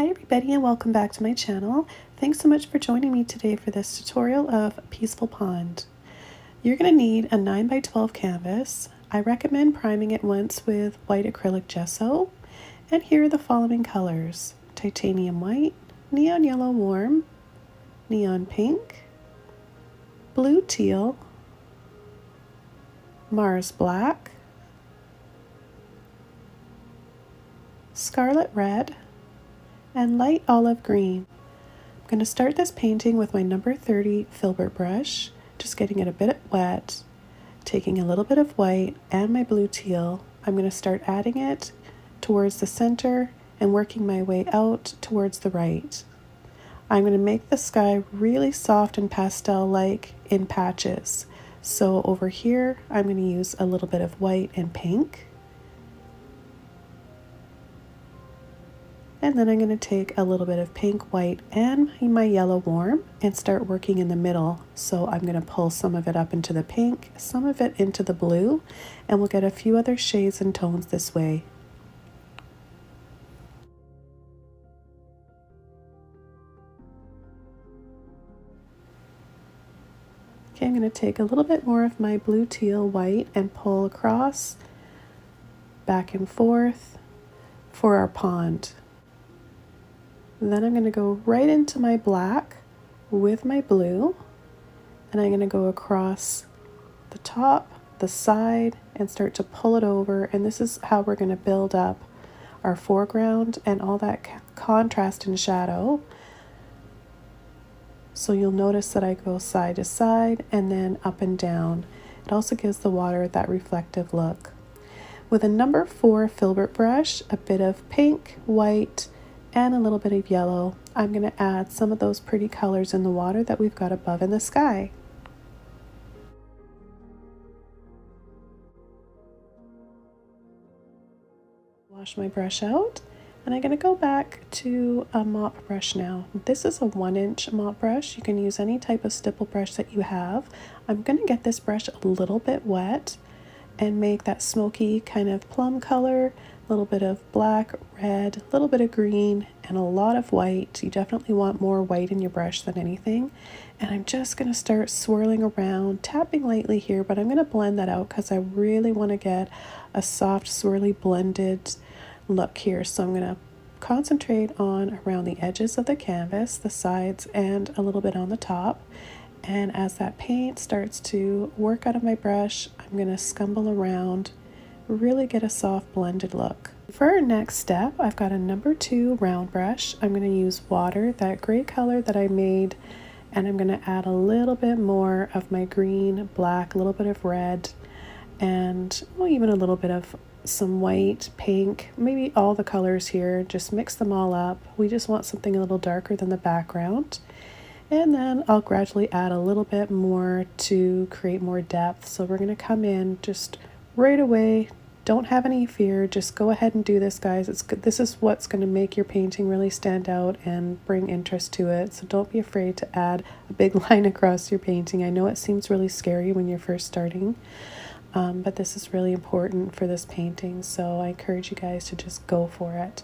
Hi everybody and welcome back to my channel. Thanks so much for joining me today for this tutorial of Peaceful Pond. You're going to need a 9x12 canvas. I recommend priming it once with white acrylic gesso. And here are the following colors: titanium white, neon yellow warm, neon pink, blue teal, Mars black, scarlet red, and light olive green. I'm going to start this painting with my number 30 Filbert brush, just getting it a bit wet, taking a little bit of white and my blue teal. I'm going to start adding it towards the center and working my way out towards the right. I'm going to make the sky really soft and pastel-like in patches. So over here, I'm going to use a little bit of white and pink. And then I'm going to take a little bit of pink, white, and my yellow warm and start working in the middle. So I'm going to pull some of it up into the pink, some of it into the blue, and we'll get a few other shades and tones this way. Okay, I'm going to take a little bit more of my blue, teal, white and pull across, back and forth for our pond. And then I'm going to go right into my black with my blue, and I'm going to go across the top, the side, and start to pull it over. And this is how we're going to build up our foreground and all that contrast and shadow. So you'll notice that I go side to side and then up and down. It also gives the water that reflective look. With a number 4 Filbert brush, a bit of pink, white, and a little bit of yellow, I'm going to add some of those pretty colors in the water that we've got above in the sky. Wash my brush out, and I'm going to go back to a mop brush now. This is a 1-inch mop brush. You can use any type of stipple brush that you have. I'm going to get this brush a little bit wet and make that smoky kind of plum color, a little bit of black, red, a little bit of green, and a lot of white. You definitely want more white in your brush than anything. And I'm just going to start swirling around, tapping lightly here, but I'm going to blend that out because I really want to get a soft, swirly, blended look here. So I'm going to concentrate on around the edges of the canvas, the sides, and a little bit on the top. And as that paint starts to work out of my brush, I'm going to scumble around, really get a soft blended look. For our next step, I've got a number 2 round brush. I'm going to use water, that gray color that I made, and I'm going to add a little bit more of my green, black, a little bit of red, and even a little bit of some white, pink, maybe all the colors here. Just mix them all up. We just want something a little darker than the background. And then I'll gradually add a little bit more to create more depth. So we're going to come in just right away. Don't have any fear. Just go ahead and do this, guys. This is what's going to make your painting really stand out and bring interest to it. So don't be afraid to add a big line across your painting. I know it seems really scary when you're first starting, but this is really important for this painting. So I encourage you guys to just go for it.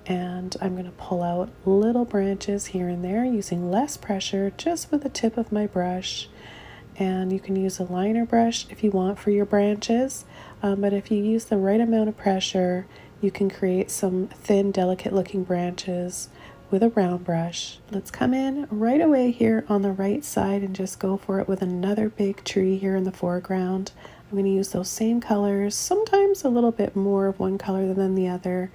And I'm going to pull out little branches here and there using less pressure, just with the tip of my brush. And you can use a liner brush if you want for your branches, but if you use the right amount of pressure, you can create some thin, delicate looking branches with a round brush. Let's come in right away here on the right side and just go for it with another big tree here in the foreground. I'm going to use those same colors, sometimes a little bit more of one color than the other.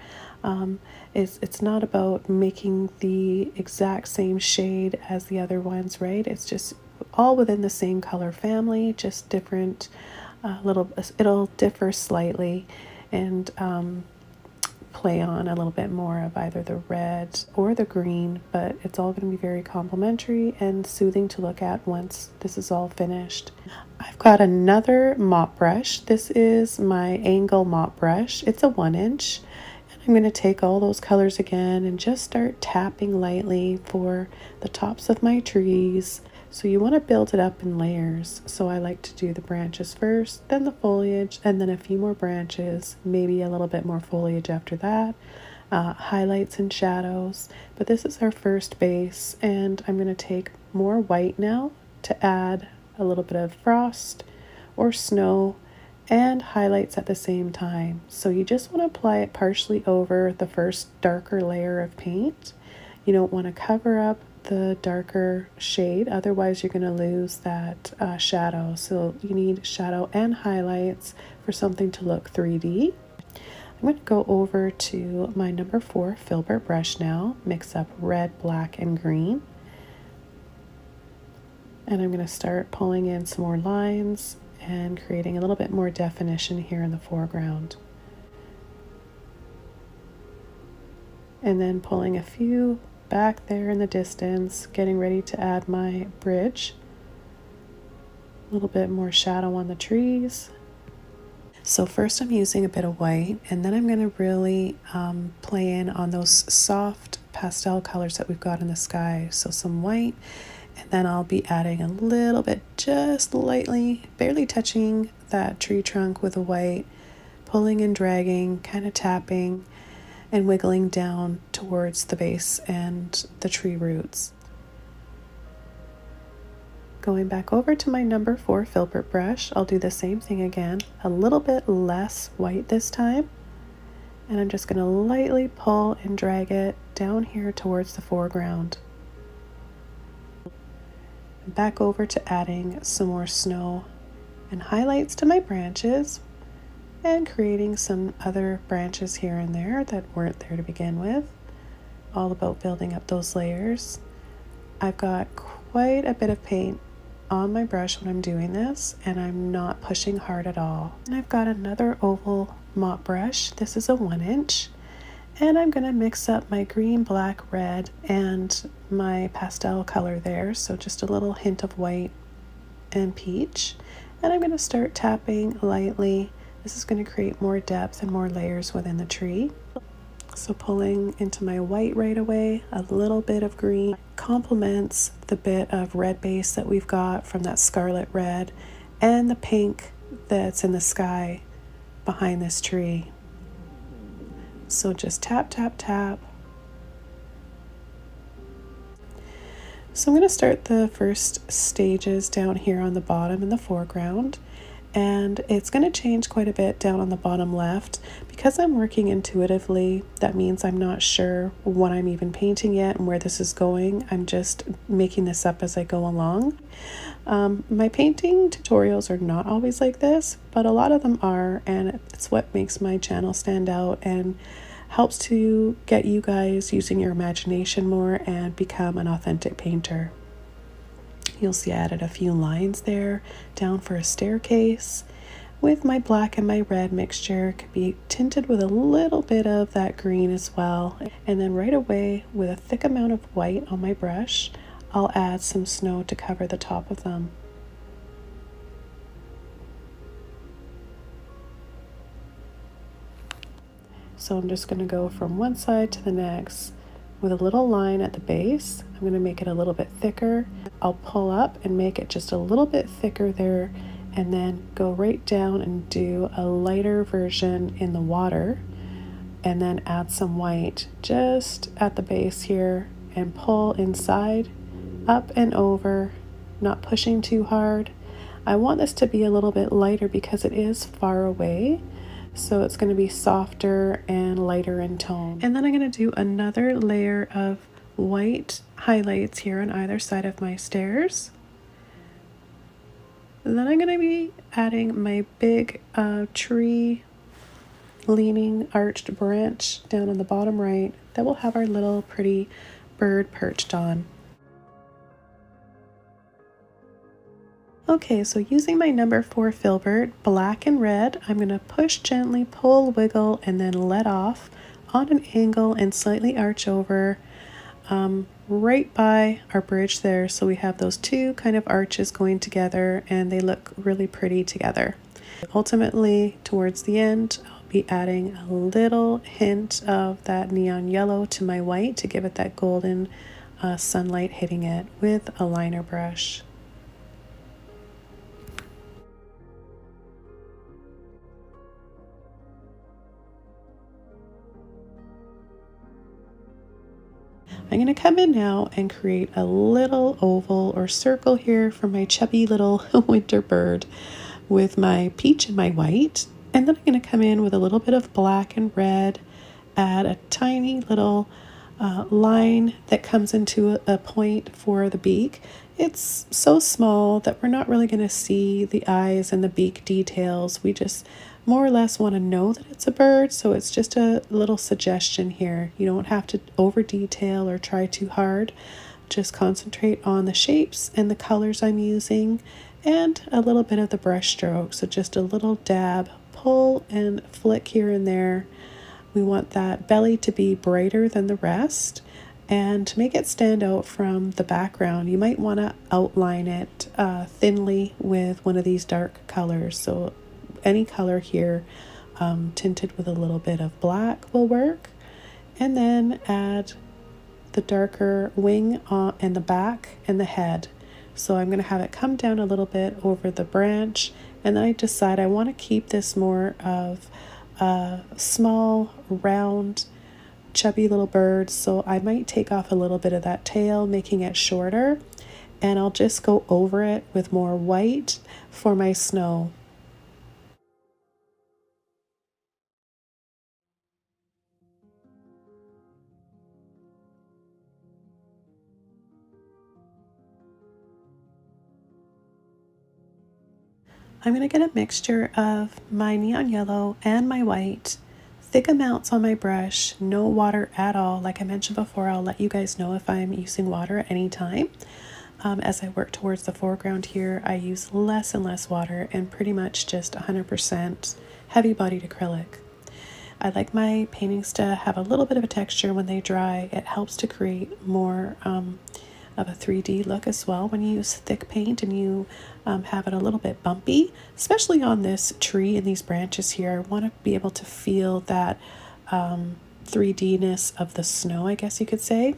It's not about making the exact same shade as the other ones, right? It's just all within the same color family, just different, it'll differ slightly and play on a little bit more of either the red or the green, but it's all going to be very complementary and soothing to look at once this is all finished. I've got another mop brush. This is my angle mop brush. It's a 1-inch. I'm going to take all those colors again and just start tapping lightly for the tops of my trees. So you want to build it up in layers. So I like to do the branches first, then the foliage, and then a few more branches, maybe a little bit more foliage after that. highlights and shadows. But this is our first base, and I'm going to take more white now to add a little bit of frost or snow and highlights at the same time. So you just want to apply it partially over the first darker layer of paint. You don't want to cover up the darker shade, otherwise you're going to lose that shadow. So you need shadow and highlights for something to look 3D. I'm going to go over to my number 4 Filbert brush now, mix up red, black, and green. And I'm going to start pulling in some more lines and creating a little bit more definition here in the foreground. And then pulling a few back there in the distance, getting ready to add my bridge. A little bit more shadow on the trees. So first I'm using a bit of white, and then I'm going to really play in on those soft pastel colors that we've got in the sky. So some white, and then I'll be adding a little bit, just lightly, barely touching that tree trunk with the white, pulling and dragging, kind of tapping and wiggling down towards the base and the tree roots. Going back over to my number 4 Filbert brush, I'll do the same thing again, a little bit less white this time. And I'm just going to lightly pull and drag it down here towards the foreground. Back over to adding some more snow and highlights to my branches and creating some other branches here and there that weren't there to begin with. All about building up those layers. I've got quite a bit of paint on my brush when I'm doing this, and I'm not pushing hard at all. And I've got another oval mop brush. This is a 1-inch, and I'm going to mix up my green, black, red, and my pastel color there, so just a little hint of white and peach. And I'm going to start tapping lightly. This is going to create more depth and more layers within the tree. So pulling into my white right away, a little bit of green complements the bit of red base that we've got from that scarlet red and the pink that's in the sky behind this tree. So just tap, tap, tap. So I'm going to start the first stages down here on the bottom in the foreground. And it's going to change quite a bit down on the bottom left. Because I'm working intuitively, that means I'm not sure what I'm even painting yet and where this is going. I'm just making this up as I go along. My painting tutorials are not always like this, but a lot of them are, and it's what makes my channel stand out and helps to get you guys using your imagination more and become an authentic painter. You'll see I added a few lines there down for a staircase with my black and my red mixture. Could be tinted with a little bit of that green as well. And then right away, with a thick amount of white on my brush, I'll add some snow to cover the top of them. So I'm just going to go from one side to the next with a little line at the base. I'm going to make it a little bit thicker. I'll pull up and make it just a little bit thicker there, and then go right down and do a lighter version in the water, and then add some white just at the base here and pull inside, up and over, not pushing too hard. I want this to be a little bit lighter because it is far away. So it's going to be softer and lighter in tone. And then I'm going to do another layer of white highlights here on either side of my stairs. And then I'm going to be adding my big tree leaning arched branch down on the bottom right that will have our little pretty bird perched on. Okay, so using my number 4 Filbert, black and red, I'm going to push gently, pull, wiggle, and then let off on an angle and slightly arch over right by our bridge there. So we have those two kind of arches going together and they look really pretty together. Ultimately, towards the end, I'll be adding a little hint of that neon yellow to my white to give it that golden sunlight hitting it with a liner brush. I'm going to come in now and create a little oval or circle here for my chubby little winter bird with my peach and my white. And then I'm going to come in with a little bit of black and red, add a tiny little line that comes into a point for the beak. It's so small that we're not really going to see the eyes and the beak details. We just more or less want to know that it's a bird, so it's just a little suggestion here. You don't have to over detail or try too hard. Just concentrate on the shapes and the colors I'm using and a little bit of the brush stroke. So just a little dab, pull and flick here and there. We want that belly to be brighter than the rest, and to make it stand out from the background, you might want to outline it thinly with one of these dark colors. So any color here tinted with a little bit of black will work. And then add the darker wing and the back and the head. So I'm going to have it come down a little bit over the branch, and then I decide I want to keep this more of a small, round, chubby little bird. So I might take off a little bit of that tail, making it shorter, and I'll just go over it with more white for my snow. I'm going to get a mixture of my neon yellow and my white, thick amounts on my brush, no water at all. Like I mentioned before, I'll let you guys know if I'm using water at any time. As I work towards the foreground here, I use less and less water and pretty much just 100% heavy-bodied acrylic. I like my paintings to have a little bit of a texture when they dry. It helps to create more of a 3D look as well when you use thick paint and you have it a little bit bumpy, especially on this tree and these branches here. I want to be able to feel that 3D-ness of the snow, I guess you could say.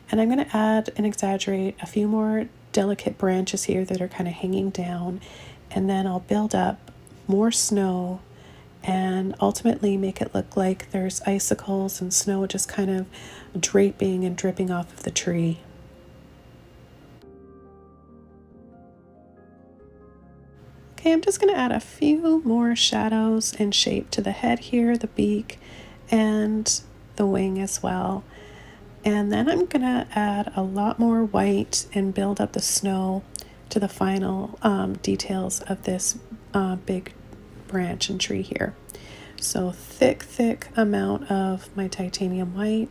And I'm going to add and exaggerate a few more delicate branches here that are kind of hanging down, and then I'll build up more snow and ultimately make it look like there's icicles and snow just kind of draping and dripping off of the tree. Okay, I'm just going to add a few more shadows and shape to the head here, the beak, and the wing as well. And then I'm going to add a lot more white and build up the snow to the final details of this big branch and tree here. So thick amount of my titanium white,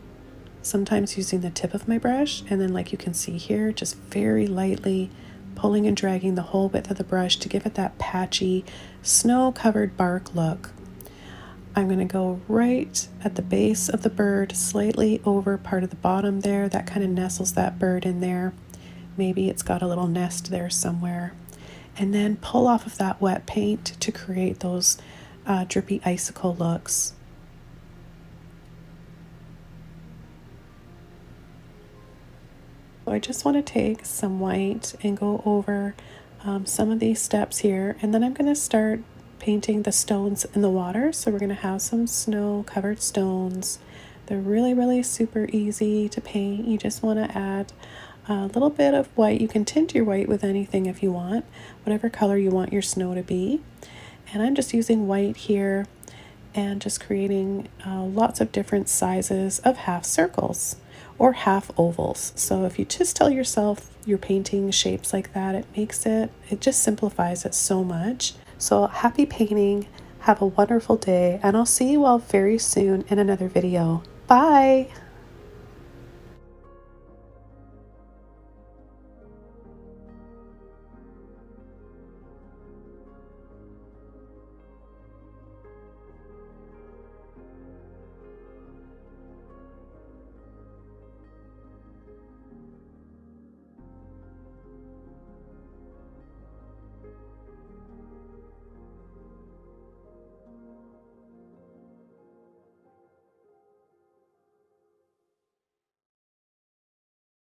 sometimes using the tip of my brush, and then like you can see here, just very lightly pulling and dragging the whole width of the brush to give it that patchy, snow-covered bark look. I'm going to go right at the base of the bird, slightly over part of the bottom there. That kind of nestles that bird in there. Maybe it's got a little nest there somewhere. And then pull off of that wet paint to create those drippy icicle looks. So I just want to take some white and go over some of these steps here, and then I'm going to start painting the stones in the water. So we're going to have some snow covered stones. They're really super easy to paint. You just want to add a little bit of white. You can tint your white with anything if you want, whatever color you want your snow to be. And I'm just using white here and just creating lots of different sizes of half circles or half ovals. So if you just tell yourself you're painting shapes like that, it just simplifies it so much. So happy painting, have a wonderful day, and I'll see you all very soon in another video. Bye!